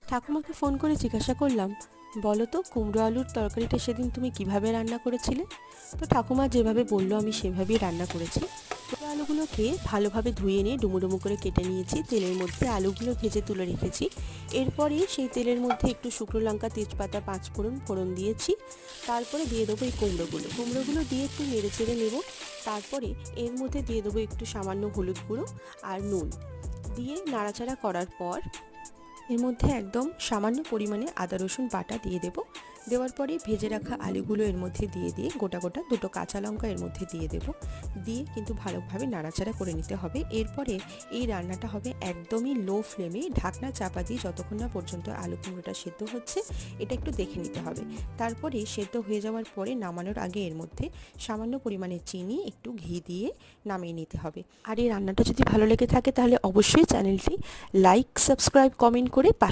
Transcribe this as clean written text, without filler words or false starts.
ঠাকুমাকে ফোন করে জিজ্ঞাসা করলাম, বলো তো কুমড়ো আলুর তরকারিটা সেদিন তুমি কিভাবে রান্না করেছিলে? তো ঠাকুমা যেভাবে বললো আমি সেভাবেই রান্না করেছি। কুমড়ো আলুগুলোকে ভালোভাবে ধুয়ে নিয়ে ডুমো ডুমো করে কেটে নিয়েছি, তেলের মধ্যে আলুগুলো ভেজে তুলে রেখেছি। এরপরে সেই তেলের মধ্যে একটু শুকনো লঙ্কা, তেজপাতা, পাঁচফোড়ন ফোড়ন দিয়েছি। তারপরে দিয়ে দেবো এই কুমড়োগুলো দিয়ে একটু নেড়ে চেড়ে নেব। তারপরে এর মধ্যে দিয়ে দেবো একটু সামান্য হলুদ গুঁড়ো আর নুন দিয়ে নাড়াচাড়া করার পর এর মধ্যে একদম সামান্য পরিমাণে আদা রসুন বাটা দিয়ে দেব। দেওয়ার পরে ভেজে রাখা আলুগুলো এর মধ্যে দিয়ে গোটা গোটা দুটো কাঁচা লঙ্কা এর মধ্যে দিয়ে দেব। দিয়ে কিন্তু ভালোভাবে নাড়াচাড়া করে নিতে হবে। এরপরে এই রান্নাটা হবে একদমই লো ফ্লেমে, ঢাকনা চাপা দিয়ে যতক্ষণ না পর্যন্ত আলু কুমড়োটা সেদ্ধ হচ্ছে এটা একটু দেখে নিতে হবে। তারপরে সেদ্ধ হয়ে যাওয়ার পরে নামানোর আগে এর মধ্যে সামান্য পরিমাণে চিনি, একটু ঘি দিয়ে নামিয়ে নিতে হবে। আর এই রান্নাটা যদি ভালো লেগে থাকে তাহলে অবশ্যই চ্যানেলটি লাইক, সাবস্ক্রাইব, কমেন্ট করে পাশে